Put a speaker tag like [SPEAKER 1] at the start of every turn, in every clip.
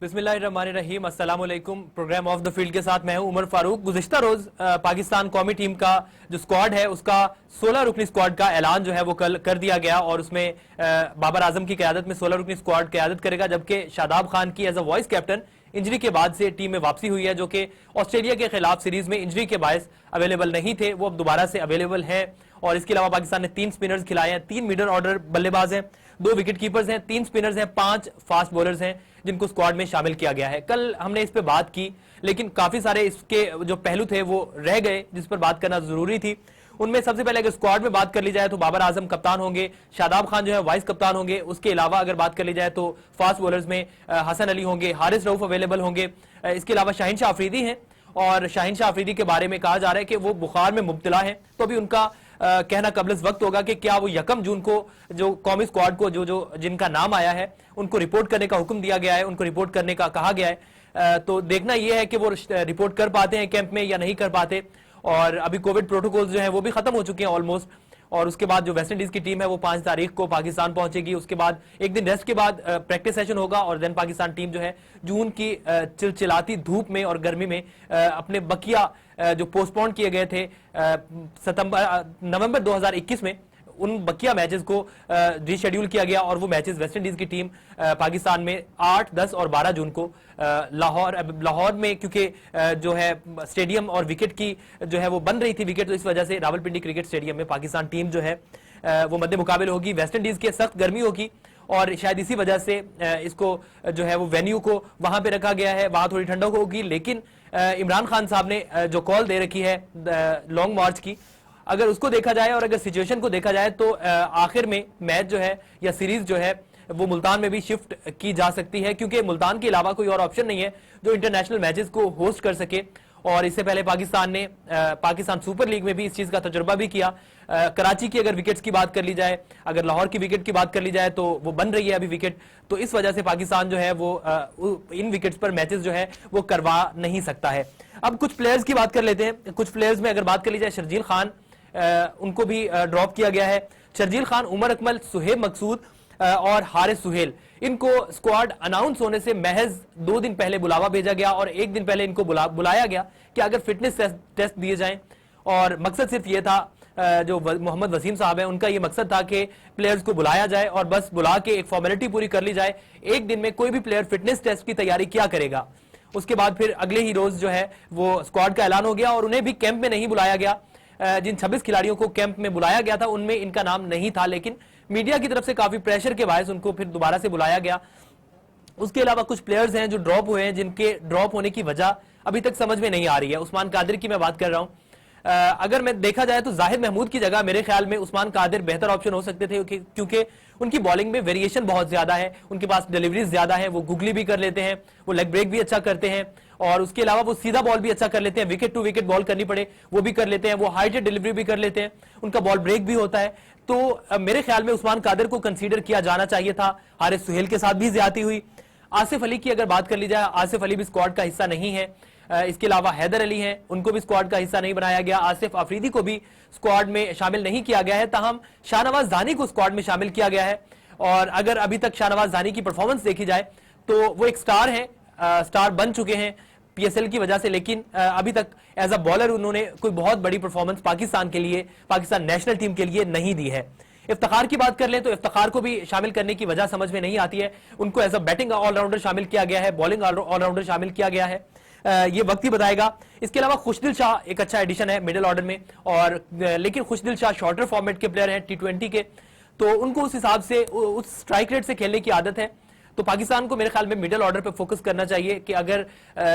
[SPEAKER 1] बिस्मिल्लाहिर्रहमानिर्रहीम, अस्सलाम वालेकुम। प्रोग्राम ऑफ द फील्ड के साथ मैं हूं उमर फारूक। गुज़िश्ता रोज पाकिस्तान कौमी टीम का जो स्क्वाड है उसका 16 रुकनी स्क्वाड का ऐलान जो है वो कल कर दिया गया और उसमें बाबर आजम की क़यादत में 16 रुकनी स्क्वाड क़यादत करेगा, जबकि शादाब खान की as a vice captain injury के बाद से टीम में वापसी हुई है, जो कि ऑस्ट्रेलिया के खिलाफ सीरीज में इंजरी के बायस अवेलेबल नहीं थे, वो अब दोबारा से अवेलेबल है। और इसके अलावा पाकिस्तान ने 3 स्पिनर्स खिलाए हैं, 3 मिडल ऑर्डर बल्लेबाज हैं, 2 विकेट कीपर्स हैं, 3 स्पिनर्स हैं, 5 फास्ट बॉलर्स हैं जिनको स्क्वाड में शामिल किया गया है। कल हमने इस पे बात की, लेकिन काफी सारे इसके जो पहलू थे वो रह गए जिस पर बात करना जरूरी थी। उनमें सबसे पहले अगर स्क्वाड में बात कर ली जाए तो बाबर आजम कप्तान होंगे, शादाब खान जो है वाइस कप्तान होंगे। उसके अलावा अगर बात कर ली जाए तो फास्ट बॉलर्स में हसन अली होंगे, हारिस रऊफ अवेलेबल होंगे। इसके अलावा शाहीन शाह अफरीदी हैं और शाहीन शाह अफरीदी के बारे में कहा जा रहा है कि वो बुखार में मुब्तला है, तो अभी उनका कहना कबल वक्त होगा कि क्या वो 1 जून को जो कौमी स्क्वाड को जो जिनका नाम आया है उनको रिपोर्ट करने का हुक्म दिया गया है, उनको रिपोर्ट करने का कहा गया है। तो देखना यह है कि वो रिपोर्ट कर पाते हैं कैंप में या नहीं कर पाते। और अभी कोविड प्रोटोकॉल्स जो है वो भी खत्म हो चुके हैं ऑलमोस्ट। और उसके बाद जो वेस्ट इंडीज की टीम है वो 5 तारीख को पाकिस्तान पहुंचेगी। उसके बाद एक दिन रेस्ट के बाद प्रैक्टिस सेशन होगा और देन पाकिस्तान टीम जो है जून की चिलचिलाती धूप में और गर्मी में अपने बकिया जो पोस्टपोन किए गए थे नवंबर 2021 में, उन बकिया मैचेस को रीशेड्यूल किया गया और वो मैचेस वेस्ट इंडीज की टीम पाकिस्तान में 8, 10 और 12 जून को लाहौर में, क्योंकि जो है स्टेडियम और विकेट की जो है वो बन रही थी विकेट, तो इस वजह से रावलपिंडी क्रिकेट स्टेडियम में पाकिस्तान टीम जो है वो मद्दे मुकाबले होगी। वेस्ट इंडीज की सख्त गर्मी होगी और शायद इसी वजह से इसको जो है वो वेन्यू को वहां पे रखा गया है, वहां थोड़ी ठंडक होगी। लेकिन इमरान खान साहब ने जो कॉल दे रखी है लॉन्ग मार्च की, अगर उसको देखा जाए और अगर सिचुएशन को देखा जाए तो आखिर में मैच जो है या सीरीज जो है वो मुल्तान में भी शिफ्ट की जा सकती है, क्योंकि मुल्तान के अलावा कोई और ऑप्शन नहीं है जो इंटरनेशनल मैचेस को होस्ट कर सके। और इससे पहले पाकिस्तान ने पाकिस्तान सुपर लीग में भी इस चीज का तजुर्बा भी किया। कराची की अगर विकेट्स की बात कर ली जाए, अगर लाहौर की विकेट की बात कर ली जाए तो वो बन रही है अभी विकेट, तो इस वजह से पाकिस्तान जो है वो इन विकेट्स पर मैचेस जो है वो करवा नहीं सकता है। अब कुछ प्लेयर्स की बात कर लेते हैं। कुछ प्लेयर्स में अगर बात कर ली जाए, शर्जील खान उनको भी ड्रॉप किया गया है। शर्जील खान, उमर अकमल, सुहेब मकसूद और हारिस सुहेल, इनको स्क्वाड अनाउंस होने से महज 2 दिन पहले बुलावा भेजा गया और 1 दिन पहले इनको बुलाया गया कि अगर फिटनेस टेस्ट दिए जाएं। और मकसद सिर्फ ये था, जो मोहम्मद वसीम साहब हैं उनका ये मकसद था कि प्लेयर्स को बुलाया जाए और बस बुला के एक फॉर्मेलिटी पूरी कर ली जाए। 1 दिन में कोई भी प्लेयर फिटनेस टेस्ट की तैयारी क्या करेगा। उसके बाद फिर अगले ही रोज जो है वो स्क्वाड का ऐलान हो गया और उन्हें भी कैंप में नहीं बुलाया गया। जिन 26 खिलाड़ियों को कैंप में बुलाया गया था उनमें इनका नाम नहीं था, लेकिन मीडिया की तरफ से काफी प्रेशर के बायस उनको फिर दोबारा से बुलाया गया। उसके अलावा कुछ प्लेयर्स हैं जो ड्रॉप हुए हैं, जिनके ड्रॉप होने की वजह अभी तक समझ में नहीं आ रही है। उस्मान कादिर की मैं बात कर रहा हूं। अगर मैं देखा जाए तो जाहिद महमूद की जगह मेरे ख्याल में उस्मान कादिर बेहतर ऑप्शन हो सकते थे, क्योंकि उनकी बॉलिंग में वेरिएशन बहुत ज्यादा है, उनके पास डिलीवरीज ज्यादा है, वो गुगली भी कर लेते हैं, वो लेग ब्रेक भी अच्छा करते हैं और उसके अलावा वो सीधा बॉल भी अच्छा कर लेते हैं, विकेट टू विकेट बॉल करनी पड़े वो भी कर लेते हैं, वो हाइटेड डिलीवरी भी कर लेते हैं, उनका बॉल ब्रेक भी होता है। तो मेरे ख्याल में उस्मान कादिर को कंसीडर किया जाना चाहिए था। हारिस सुहेल के साथ भी ज्यादती हुई। आसिफ अली की अगर बात कर ली जाए, आसिफ अली भी स्क्वाड का हिस्सा नहीं है। इसके अलावा हैदर अली हैं, उनको भी स्क्वाड का हिस्सा नहीं बनाया गया। आसिफ अफरीदी को भी स्क्वाड में शामिल नहीं किया गया है, ताहम शाहनवाज दानी को स्क्वाड में शामिल किया गया है। और अगर अभी तक शाहनवाज दानी की परफॉर्मेंस देखी जाए तो वो एक स्टार हैं, स्टार बन चुके हैं पीएसएल की वजह से, लेकिन अभी तक एज अ बॉलर उन्होंने कोई बहुत बड़ी परफॉर्मेंस पाकिस्तान के लिए, पाकिस्तान नेशनल टीम के लिए नहीं दी है। इफ्तिखार की बात कर लें तो इफ्तिखार को भी शामिल करने की वजह समझ में नहीं आती है। उनको एज अ बैटिंग ऑलराउंडर शामिल किया गया है, बॉलिंग ऑलराउंडर शामिल किया गया है, ये वक्त ही बताएगा। इसके अलावा खुशदिल शाह एक अच्छा एडिशन है मिडिल ऑर्डर में, और लेकिन खुशदिल शाह शॉर्टर फॉर्मेट के प्लेयर हैं T20 के, तो उनको उस हिसाब से उस स्ट्राइक रेट से खेलने की आदत है। तो पाकिस्तान को मेरे ख्याल में मिडिल ऑर्डर पे फोकस करना चाहिए कि अगर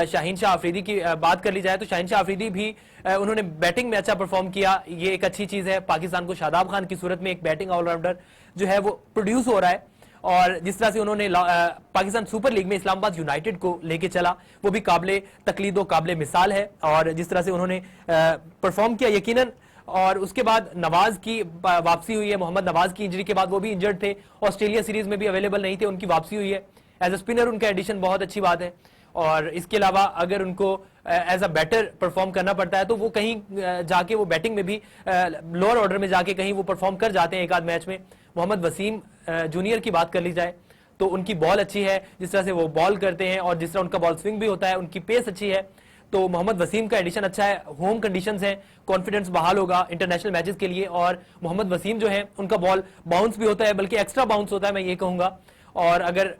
[SPEAKER 1] शाहीन शाह अफरीदी की बात कर ली जाए तो शाहीन शाह अफरीदी भी उन्होंने बैटिंग में अच्छा परफॉर्म किया, ये एक अच्छी चीज है। पाकिस्तान को शादाब खान की सूरत में एक बैटिंग ऑलराउंडर जो है वो प्रोड्यूस हो रहा है, और जिस तरह से उन्होंने पाकिस्तान सुपर लीग में इस्लामाबाद यूनाइटेड को लेके चला वो भी काबिले तकलीद व काबिले मिसाल है। और जिस तरह से उन्होंने परफॉर्म किया यकीनन। और उसके बाद नवाज की वापसी हुई है, मोहम्मद नवाज की इंजरी के बाद वो भी इंजर्ड थे, ऑस्ट्रेलिया सीरीज में भी अवेलेबल नहीं थे, उनकी वापसी हुई है। एज अ स्पिनर उनका एडिशन बहुत अच्छी बात है। और इसके अलावा अगर उनको एज अ बैटर परफॉर्म करना पड़ता है तो वो कहीं जाके वो बैटिंग में भी लोअर ऑर्डर में जाके कहीं वो परफॉर्म कर जाते हैं एक आध मैच में। मोहम्मद वसीम जूनियर की बात कर ली जाए तो उनकी बॉल अच्छी है, जिस तरह से वो बॉल करते हैं और जिस तरह उनका बॉल स्विंग भी होता है, उनकी पेस अच्छी है। तो मोहम्मद वसीम का एडिशन अच्छा है, होम कंडीशंस हैं, कॉन्फिडेंस बहाल होगा इंटरनेशनल मैचेस के लिए। और मोहम्मद वसीम जो है उनका बॉल बाउंस भी होता है, बल्कि एक्स्ट्रा बाउंस होता है, मैं ये कहूंगा। और अगर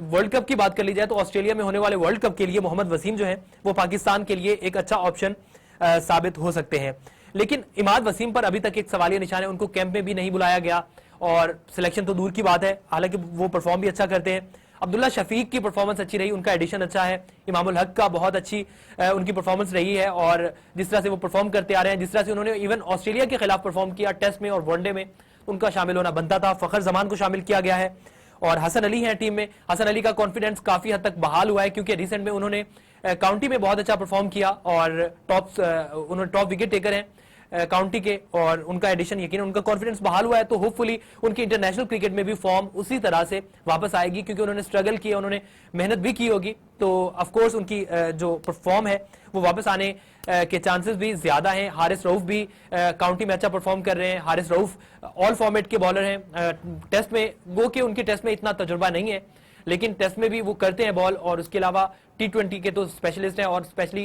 [SPEAKER 1] वर्ल्ड कप की बात कर ली जाए तो ऑस्ट्रेलिया में होने वाले वर्ल्ड कप के लिए मोहम्मद वसीम जो है वो पाकिस्तान के लिए एक अच्छा ऑप्शन साबित हो सकते हैं। लेकिन इमाद वसीम पर अभी तक एक सवालिया निशान है, उनको कैंप में भी नहीं बुलाया गया और सिलेक्शन तो दूर की बात है, हालांकि वो परफॉर्म भी अच्छा करते हैं। अब्दुल्ला शफीक की परफॉर्मेंस अच्छी रही, उनका एडिशन अच्छा है। इमामुल हक का बहुत अच्छी उनकी परफॉर्मेंस रही है और जिस तरह से वो परफॉर्म करते आ रहे हैं, जिस तरह से उन्होंने इवन ऑस्ट्रेलिया के खिलाफ परफॉर्म किया टेस्ट में और वनडे में, उनका शामिल होना बनता था। फखर जमान को शामिल किया गया है और हसन अली है टीम में। हसन अली का कॉन्फिडेंस काफी हद तक बहाल हुआ है क्योंकि रिसेंट में उन्होंने काउंटी में बहुत अच्छा परफॉर्म किया और उन्होंने टॉप विकेट टेकर हैं काउंटी के, और उनका एडिशन यकीन उनका कॉन्फिडेंस बहाल हुआ है। तो होपफुली उनकी इंटरनेशनल क्रिकेट में भी फॉर्म उसी तरह से वापस आएगी क्योंकि उन्होंने स्ट्रगल किया, उन्होंने मेहनत भी की होगी। तो ऑफ कोर्स उनकी जो परफॉर्म है वो वापस आने के चांसेस भी ज्यादा हैं। हारिस रऊफ भी काउंटी में अच्छा परफॉर्म कर रहे हैं। हारिस रऊफ ऑल फॉर्मेट के बॉलर हैं। टेस्ट में गो के उनके टेस्ट में इतना तजुर्बा नहीं है, लेकिन टेस्ट में भी वो करते हैं बॉल, और उसके अलावा T20 के तो स्पेशलिस्ट हैं। और स्पेशली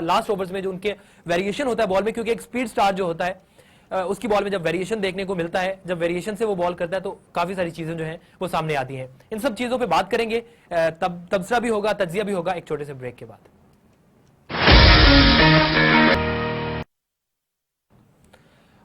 [SPEAKER 1] लास्ट ओवर्स में जो उनके वेरिएशन होता है बॉल में, क्योंकि एक स्पीड स्टार जो होता है उसकी बॉल में जब वेरिएशन देखने को मिलता है, जब वेरिएशन से वो बॉल करता है तो काफी सारी चीजें जो हैं वो सामने आती हैं। इन सब चीजों पे बात करेंगे, तब तबसरा भी होगा, तज्जिया भी होगा एक छोटे से ब्रेक के बाद।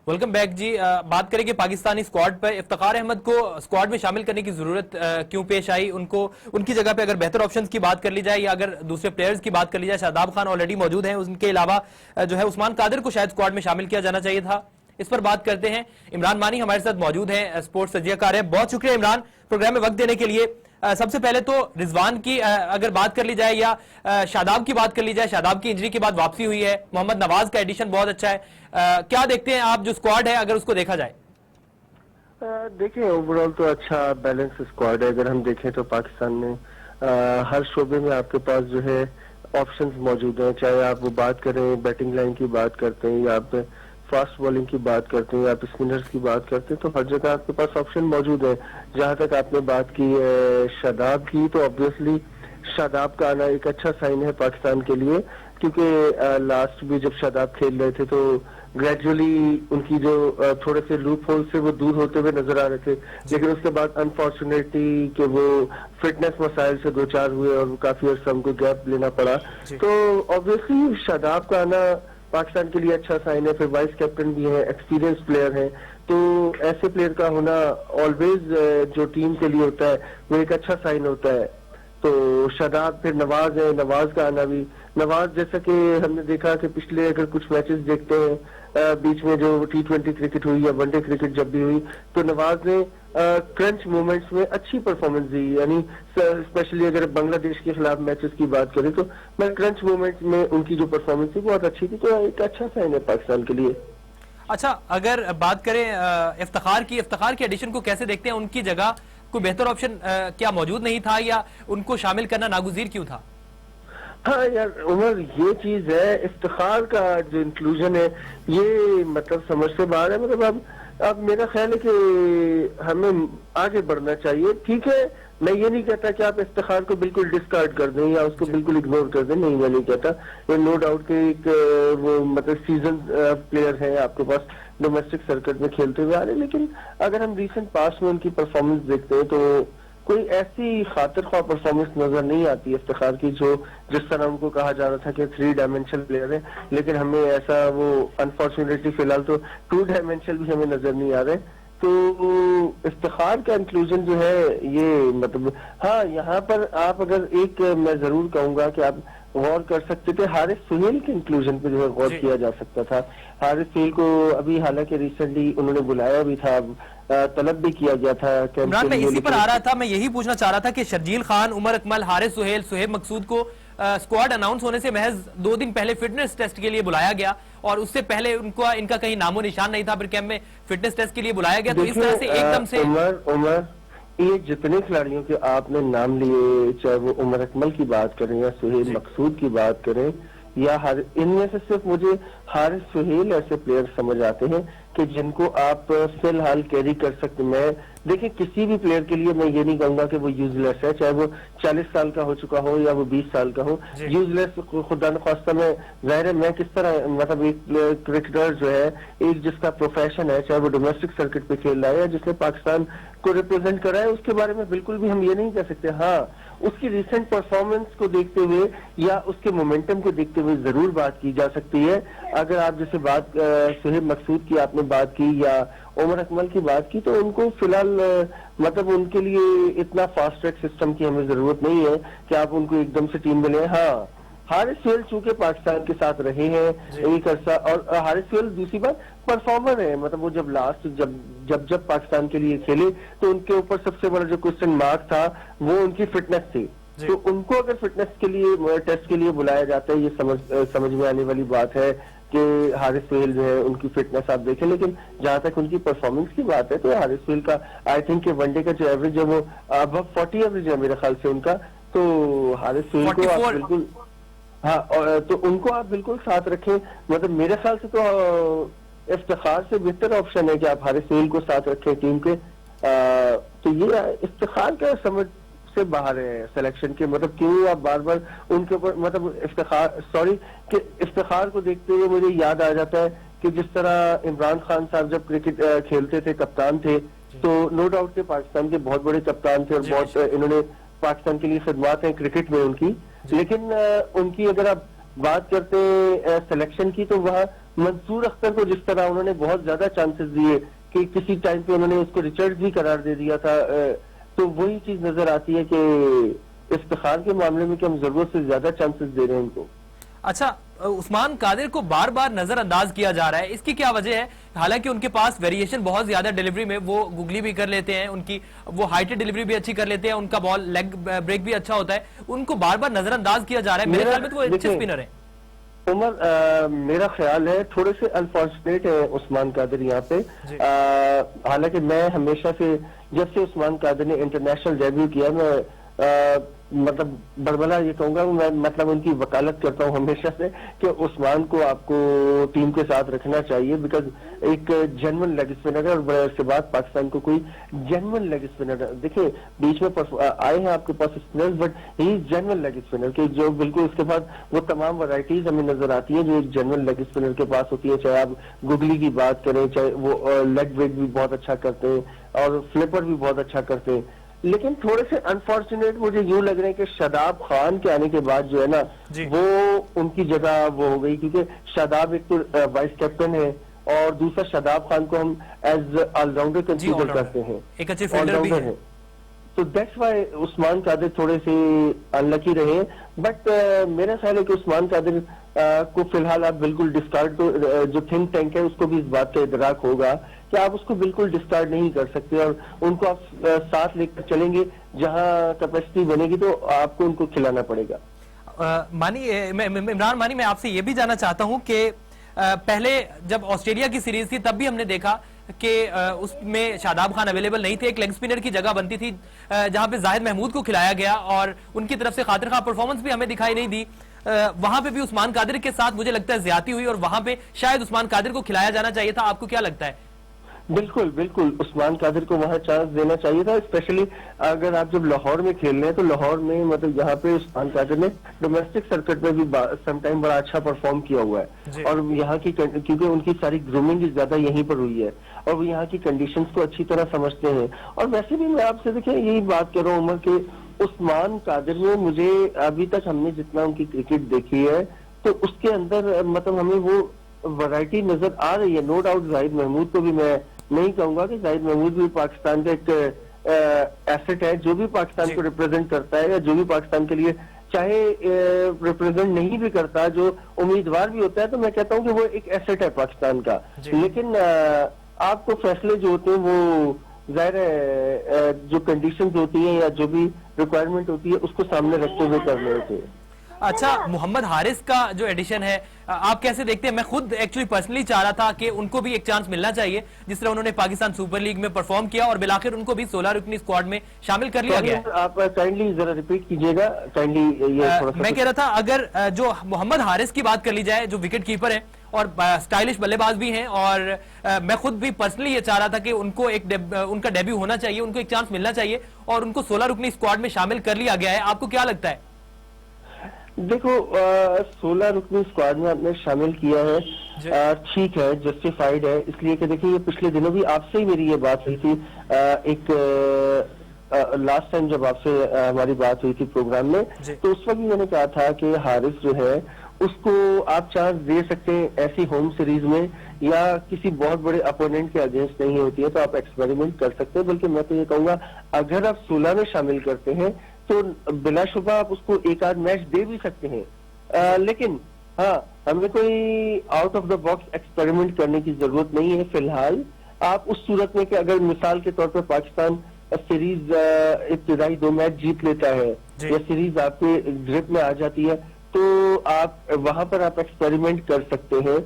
[SPEAKER 1] वेलकम बैक जी। बात करेंगे पाकिस्तानी स्क्वाड पर। इफ्तिखार अहमद को स्क्वाड में शामिल करने की जरूरत क्यों पेश आई, उनको उनकी जगह पे अगर बेहतर ऑप्शंस की बात कर ली जाए या अगर दूसरे प्लेयर्स की बात कर ली जाए, शादाब खान ऑलरेडी मौजूद हैं, उनके अलावा जो है उस्मान कादिर को शायद स्क्वाड में शामिल किया जाना चाहिए था, इस पर बात करते हैं। इमरान मानी हमारे साथ मौजूद हैं, स्पोर्ट्स तज्जियाकार हैं। बहुत शुक्रिया इमरान प्रोग्राम में वक्त देने के लिए। सबसे पहले तो रिजवान की अगर बात कर ली जाए या शादाब की बात कर ली जाए, शादाब की इंजरी के बाद वापसी हुई है, मोहम्मद नवाज का एडिशन बहुत अच्छा है। क्या देखते हैं आप जो स्क्वाड है अगर उसको देखा जाए?
[SPEAKER 2] देखिए ओवरऑल तो अच्छा बैलेंस स्क्वाड है। अगर हम देखें तो पाकिस्तान में हर शोबे में आपके पास जो है ऑप्शंस मौजूद हैं, चाहे आप वो बात करें बैटिंग लाइन की बात करते हैं या आप फास्ट बॉलिंग की बात करते हैं या आप स्पिनर्स की बात करते हैं, तो हर जगह आपके पास ऑप्शन मौजूद है। जहां तक आपने बात की शादाब की, तो ऑब्वियसली शादाब का आना एक अच्छा साइन है पाकिस्तान के लिए, क्योंकि लास्ट भी जब शादाब खेल रहे थे तो ग्रेजुअली उनकी जो थोड़े से लूप होल से वो दूर होते हुए नजर आ रहे थे, लेकिन उसके बाद अनफॉर्चुनेटली कि वो फिटनेस मसाइल से दो चार हुए और काफी अर्सा उनको गैप लेना पड़ा। तो ऑब्वियसली शादाब का आना पाकिस्तान के लिए अच्छा साइन है। फिर वाइस कैप्टन भी है, एक्सपीरियंस प्लेयर है, तो ऐसे प्लेयर का होना ऑलवेज जो टीम के लिए होता है वो एक अच्छा साइन होता है। तो शादाब, फिर नवाज है, नवाज का आना भी, नवाज जैसा कि हमने देखा कि पिछले अगर कुछ मैचेस देखते हैं बीच में जो T20 क्रिकेट हुई या वनडे क्रिकेट जब भी हुई, तो नवाज ने क्रंच मोमेंट्स में अच्छी परफॉर्मेंस दी। यानी स्पेशली अगर बांग्लादेश के खिलाफ मैचेस की बात करें तो मैं क्रंच मोमेंट्स में उनकी जो परफॉर्मेंस थी बहुत अच्छी थी, तो एक अच्छा साइन है पाकिस्तान के लिए।
[SPEAKER 1] अच्छा, अगर बात करें इफ्तिखार की एडिशन को कैसे देखते हैं? उनकी जगह कोई बेहतर ऑप्शन क्या मौजूद नहीं था या उनको शामिल करना नागुज़ीर क्यों था?
[SPEAKER 2] हाँ यार उमर, ये चीज है, इफ्तिखार का जो इंक्लूजन है ये मतलब समझ से बाहर है। मतलब अब मेरा ख्याल है कि हमें आगे बढ़ना चाहिए। ठीक है, मैं ये नहीं कहता कि आप इफ्तिखार को बिल्कुल डिस्कार्ड कर दें या उसको बिल्कुल इग्नोर कर दें, नहीं मैं नहीं कहता। ये नो डाउट के एक वो मतलब सीजन प्लेयर है आपके पास, डोमेस्टिक सर्किट में खेलते हुए आ रहे हैं, लेकिन अगर हम रिसेंट पास में उनकी परफॉर्मेंस देखते हैं तो कोई ऐसी खातिर ख्वाह परफॉर्मेंस नजर नहीं आती इफ्तिखार की जो जिस तरह उनको कहा जा रहा था कि 3 डायमेंशनल प्लेयर है, लेकिन हमें ऐसा वो अनफॉर्चुनेटली फिलहाल तो 2 डायमेंशनल भी हमें नजर नहीं आ रहे। तो इफ्तिखार का इंक्लूजन जो है ये मतलब हाँ, यहाँ पर आप अगर एक मैं जरूर कहूंगा कि आप गौर कर सकते थे, हारिस सुहेल के इंक्लूजन पे जो है गौर किया जा सकता था। हारिस सुहेल को अभी हालांकि रिसेंटली उन्होंने बुलाया भी था, तलब भी किया गया था।
[SPEAKER 1] इमरान, मैं इसी पर आ रहा था, मैं यही पूछना चाह रहा था कि शर्जील खान, उमर अकमल, हारिस सुहेल, सुहेब मकसूद को स्क्वाड अनाउंस होने से महज 2 दिन पहले फिटनेस टेस्ट के लिए बुलाया गया और उससे पहले इनका कहीं नामो निशान नहीं था, फिर कैंप में फिटनेस टेस्ट के लिए बुलाया गया। तो इस तरह से एकदम से
[SPEAKER 2] उमर ये जितने खिलाड़ियों के आपने नाम लिए, चाहे वो उमर अकमल की बात करें या सुहेल मकसूद की बात करें या इनमें से सिर्फ मुझे हारिस सुहेल ऐसे प्लेयर समझ आते हैं कि जिनको आप फिलहाल कैरी कर सकते। मैं देखिए किसी भी प्लेयर के लिए मैं ये नहीं कहूंगा कि वो यूजलेस है, चाहे वो 40 साल का हो चुका हो या वो 20 साल का हो। यूजलेस खुदा न खास्ता में जाहिर है मैं किस तरह मतलब एक क्रिकेटर जो है, एक जिसका प्रोफेशन है, चाहे वो डोमेस्टिक सर्किट पे खेल रहा है या जिसने पाकिस्तान को रिप्रेजेंट करा है, उसके बारे में बिल्कुल भी हम ये नहीं कह सकते। हाँ, उसकी रिसेंट परफॉर्मेंस को देखते हुए या उसके मोमेंटम को देखते हुए जरूर बात की जा सकती है। अगर आप जैसे बात सुहेब मकसूद की आपने बात की या उमर अकमल की बात की, तो उनको फिलहाल मतलब उनके लिए इतना फास्ट ट्रैक सिस्टम की हमें जरूरत नहीं है कि आप उनको एकदम से टीम में लें। हाँ, हारिस सुहेल चूंकि पाकिस्तान के साथ रहे हैं एक अरसा, और हारिस सुहेल दूसरी बात परफॉर्मर है, मतलब वो जब लास्ट जब पाकिस्तान के लिए खेले तो उनके ऊपर सबसे बड़ा जो क्वेश्चन मार्क था वो उनकी फिटनेस थी। तो उनको अगर फिटनेस के लिए टेस्ट के लिए बुलाया जाता है, ये समझ में आने वाली बात है कि हारिस सुहेल जो है उनकी फिटनेस आप देखें। लेकिन जहां तक उनकी परफॉर्मेंस की बात है तो हारिस सुहेल का आई थिंक वनडे का जो एवरेज है वो अब 40 एवरेज है मेरे ख्याल से उनका। तो हारिस सुहेल को आप बिल्कुल, हाँ, और तो उनको आप बिल्कुल साथ रखें। मतलब मेरे ख्याल से तो इफ्तिखार से बेहतर ऑप्शन है कि आप हारिस सुहेल को साथ रखें टीम के। तो ये इफ्तिखार का समझ से बाहर है सिलेक्शन के, मतलब क्यों आप बार बार उनके ऊपर मतलब इफ्तिखार को देखते हुए मुझे याद आ जाता है कि जिस तरह इमरान खान साहब जब क्रिकेट खेलते थे, कप्तान थे, तो नो डाउट के पाकिस्तान के बहुत बड़े कप्तान थे और बहुत इन्होंने पाकिस्तान के लिए खिदमत है क्रिकेट में उनकी। लेकिन उनकी अगर आप बात करते हैं सिलेक्शन की, तो वह मंसूर अख्तर को जिस तरह उन्होंने बहुत ज्यादा चांसेस दिए कि किसी टाइम पे उन्होंने उसको रिचर्ड भी करार दे दिया था, तो वही चीज नजर आती है कि इफ्तिखार के मामले में कि हम जरूरत से ज्यादा चांसेस दे रहे हैं उनको।
[SPEAKER 1] अच्छा, उस्मान कादिर को बार बार नजरअंदाज किया जा रहा है, इसकी क्या वजह है? हालांकि उनके पास वेरिएशन बहुत ज्यादा डिलीवरी में, वो गुगली भी कर लेते हैं, उनकी वो हाइटेड डिलीवरी भी अच्छी कर लेते हैं, उनका बॉल लेग ब्रेक भी अच्छा होता है, उनको बार बार नजरअंदाज किया जा रहा है। मेरे ख्याल में तो वो अच्छे स्पिनर है।
[SPEAKER 2] उमर, मेरा ख्याल है थोड़े से अनफॉर्चुनेट है उस्मान कादिर यहाँ पे। हालांकि मैं हमेशा से जब से उस्मान कादिर ने इंटरनेशनल डेब्यू किया, मैं मतलब बरबला ये कहूंगा, मैं मतलब उनकी वकालत करता हूँ हमेशा से कि उस्मान को आपको टीम के साथ रखना चाहिए, बिकॉज एक जेन्युइन लेग स्पिनर है और बड़े अरसे बाद पाकिस्तान को कोई जेन्युइन लेग स्पिनर है। देखिए बीच में आए हैं आपके पास spinners, but he genuine leg spinner के जो बिल्कुल उसके बाद वो तमाम वैरायटीज हमें नजर आती है जो एक जेन्युइन लेग स्पिनर के पास होती है। चाहे आप गुगली की बात करें, चाहे वो लेग ब्रेक भी बहुत अच्छा करते हैं और फ्लिपर भी बहुत अच्छा करते हैं। लेकिन थोड़े से अनफॉर्चुनेट मुझे यूं लग रहे हैं कि शादाब खान के आने के बाद जो है ना, वो उनकी जगह वो हो गई, क्योंकि शादाब एक तो वाइस कैप्टन है और दूसरा शादाब खान को हम एज ऑलराउंडर कंसीडर करते हैं,
[SPEAKER 1] एक अच्छे फील्डर भी है।
[SPEAKER 2] तो दैट्स वाई उस्मान कादिर थोड़े से अनलकी रहे। बट मेरा ख्याल है कि उस्मान कादिर को फिलहाल आप बिल्कुल डिस्कार्ड, तो जो थिंक टैंक है उसको भी इस बात का इदराक होगा कि आप उसको बिल्कुल डिस्कार्ड नहीं कर सकते और उनको आप साथ लेकर चलेंगे, जहां कैपेसिटी बनेगी तो आपको उनको खिलाना पड़ेगा।
[SPEAKER 1] इमरान मानी, मैं आपसे ये भी जानना चाहता हूं कि पहले जब ऑस्ट्रेलिया की सीरीज थी तब भी हमने देखा कि उसमें शादाब खान अवेलेबल नहीं थे, एक लेग स्पिनर की जगह बनती थी जहां पे जाहिद महमूद को खिलाया गया और उनकी तरफ से खातिर खां परफॉर्मेंस भी हमें दिखाई नहीं दी। वहां पे भी उस्मान कादिर के साथ मुझे लगता है ज्यादती हुई और वहां पे शायद उस्मान कादिर को खिलाया जाना चाहिए था। आपको क्या लगता है?
[SPEAKER 2] बिल्कुल बिल्कुल, उस्मान कादिर को वहां चांस देना चाहिए था, स्पेशली अगर आप जब लाहौर में खेल रहे हैं तो लाहौर में मतलब यहाँ पे उस्मान कादिर ने डोमेस्टिक सर्किट में भी समटाइम बड़ा अच्छा परफॉर्म किया हुआ है और यहाँ की क्योंकि उनकी सारी ग्रूमिंग ज्यादा यहीं पर हुई है और वो यहाँ की कंडीशंस को अच्छी तरह समझते हैं। और वैसे भी मैं आपसे देखिए यही बात कर रहा हूँ उमर के, उस्मान कादिर में मुझे अभी तक हमने जितना उनकी क्रिकेट देखी है तो उसके अंदर मतलब हमें वो वैरायटी नजर आ रही है। नो डाउट जाहिद महमूद को भी मैं नहीं कहूंगा कि जाहिद महमूद भी पाकिस्तान का एक एसेट है, जो भी पाकिस्तान को रिप्रेजेंट करता है या जो भी पाकिस्तान के लिए चाहे रिप्रेजेंट नहीं भी करता, जो उम्मीदवार भी होता है, तो मैं कहता हूं कि वो एक एसेट है पाकिस्तान का। लेकिन आपको फैसले जो होते हैं वो जाहिर है जो कंडीशंस होती हैं या जो भी रिक्वायरमेंट होती है उसको सामने रखते हुए करने होते हैं।
[SPEAKER 1] अच्छा, मोहम्मद हारिस का जो एडिशन है आप कैसे देखते हैं? मैं खुद एक्चुअली पर्सनली चाह रहा था कि उनको भी एक चांस मिलना चाहिए, जिस तरह उन्होंने पाकिस्तान सुपर लीग में परफॉर्म किया और बिलाखिर उनको भी 16 रुकनी स्क्वाड में शामिल कर लिया गया।
[SPEAKER 2] आप काइंडली जरा रिपीट कीजिएगा काइंडली।
[SPEAKER 1] मैं कह रहा था अगर जो मोहम्मद हारिस की बात कर ली जाए, जो विकेट कीपर है, और स्टाइलिश बल्लेबाज भी हैं, और मैं खुद भी पर्सनली ये चाह रहा था कि उनको उनका डेब्यू होना चाहिए, उनको एक चांस मिलना चाहिए, और उनको 16 रुकनी स्क्वाड में शामिल कर लिया गया है। आपको क्या लगता है?
[SPEAKER 2] देखो 16 रुकनी स्क्वाड में आपने शामिल किया है, ठीक है, जस्टिफाइड है, इसलिए कि देखिए ये पिछले दिनों भी आपसे ही मेरी ये बात हुई थी, एक लास्ट टाइम जब आपसे हमारी बात हुई थी प्रोग्राम में, तो उस वक्त भी मैंने कहा था कि हारिस जो है उसको आप चांस दे सकते हैं ऐसी होम सीरीज में, या किसी बहुत बड़े अपोनेंट के अगेंस्ट नहीं होती है तो आप एक्सपेरिमेंट कर सकते हैं। बल्कि मैं तो ये कहूंगा अगर आप 16 में शामिल करते हैं तो बिलाशुबा आप उसको एक आध मैच दे भी सकते हैं, लेकिन हाँ, हमें कोई out of the box experiment करने की जरूरत नहीं है फिलहाल। आप उस सूरत में कि अगर मिसाल के तौर पर पाकिस्तान सीरीज इब्तिदाई 2 मैच जीत लेता है या सीरीज आपके ग्रिप में आ जाती है, तो आप वहां पर आप एक्सपेरिमेंट कर सकते हैं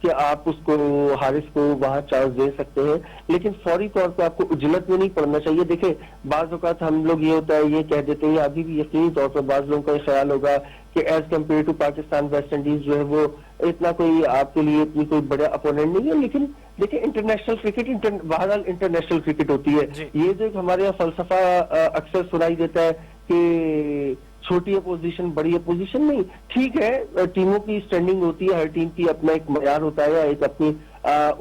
[SPEAKER 2] कि आप उसको हारिस को वहां चांस दे सकते हैं, लेकिन फौरी तौर पे आपको उजलत में नहीं पड़ना चाहिए। देखिए बाज औकात हम लोग ये होता है, ये कह देते हैं, अभी भी यकीनी तौर पर बाज लोगों का ये ख्याल होगा कि as compared to Pakistan West Indies जो है वो इतना कोई आपके लिए इतनी कोई बड़ा अपोनेंट नहीं है। लेकिन देखिए इंटरनेशनल क्रिकेट बहरहाल इंटरनेशनल क्रिकेट होती है। ये जो हमारे यहाँ फलसफा अक्सर सुनाई देता है कि छोटी अपोजिशन बड़ी अपोजिशन, नहीं, ठीक है, टीमों की स्टैंडिंग होती है, हर टीम की अपना एक मयार होता है, एक अपनी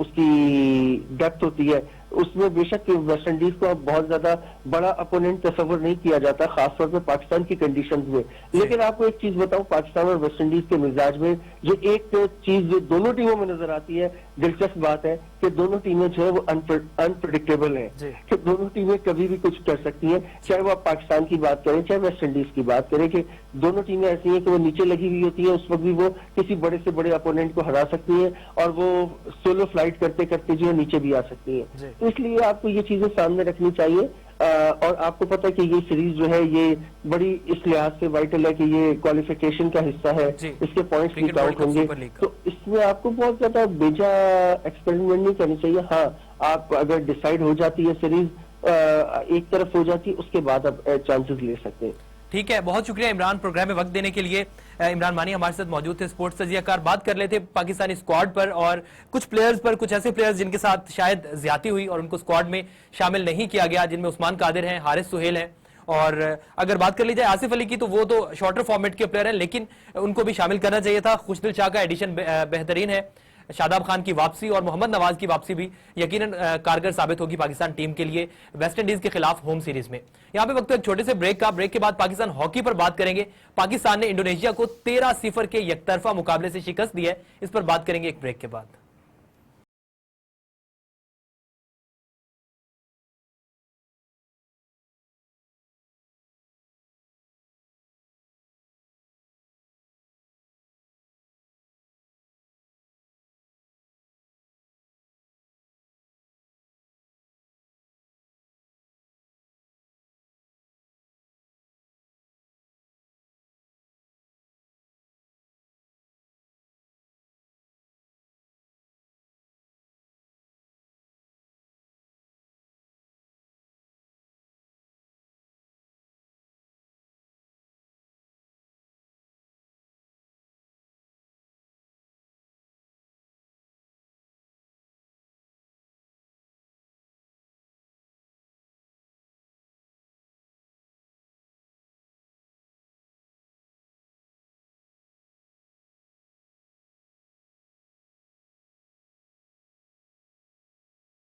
[SPEAKER 2] उसकी डेप्थ होती है, उसमें बेशक वेस्ट इंडीज को अब बहुत ज्यादा बड़ा अपोनेंट तस्वर नहीं किया जाता, खासतौर पर पाकिस्तान की कंडीशंस में। लेकिन आपको एक चीज बताऊं, पाकिस्तान और वेस्ट इंडीज के मिजाज में जो एक चीज जो दोनों टीमों में नजर आती है, दिलचस्प बात है कि दोनों टीमें जो है वो अनप्रेडिक्टेबल है, कि दोनों टीमें कभी भी कुछ कर सकती हैं, चाहे वो आप पाकिस्तान की बात करें चाहे वेस्ट इंडीज की बात करें, कि दोनों टीमें ऐसी हैं कि वो नीचे लगी हुई होती है, उस वक्त भी वो किसी बड़े से बड़े अपोनेंट को हरा सकती है, और वो सोलो फ्लाइट करते करते जो है नीचे भी आ सकती है। तो इसलिए आपको ये चीजें सामने रखनी चाहिए, और आपको पता है कि ये सीरीज जो है ये बड़ी इस लिहाज से वाइटल है कि ये क्वालिफिकेशन का हिस्सा है, इसके पॉइंट्स भी काउंट होंगे, तो इसमें आपको बहुत ज्यादा बेजा एक्सपेरिमेंट नहीं करनी चाहिए। हाँ, आप अगर डिसाइड हो जाती है सीरीज एक तरफ हो जाती है, उसके बाद आप चांसेस ले सकते हैं।
[SPEAKER 1] ठीक है, बहुत शुक्रिया इमरान, प्रोग्राम में वक्त देने के लिए। इमरान मानी हमारे साथ मौजूद थे, स्पोर्ट्स तजियाकार। बात कर लेते पाकिस्तानी स्क्वाड पर और कुछ प्लेयर्स पर, कुछ ऐसे प्लेयर्स जिनके साथ शायद ज्यादती हुई और उनको स्क्वाड में शामिल नहीं किया गया, जिनमें उस्मान कादिर हैं, हारिस सुहेल हैं, और अगर बात कर ली जाए आसिफ अली की तो वो तो शॉर्टर फॉर्मेट के प्लेयर हैं, लेकिन उनको भी शामिल करना चाहिए था। खुशदिल शाह का एडिशन बेहतरीन है, शादाब खान की वापसी और मोहम्मद नवाज की वापसी भी यकीनन कारगर साबित होगी पाकिस्तान टीम के लिए वेस्ट इंडीज के खिलाफ होम सीरीज में। यहां पे वक्त एक छोटे से ब्रेक का, ब्रेक के बाद पाकिस्तान हॉकी पर बात करेंगे। पाकिस्तान ने इंडोनेशिया को 13-0 के एकतरफा मुकाबले से शिकस्त दी है, इस पर बात करेंगे एक ब्रेक के बाद।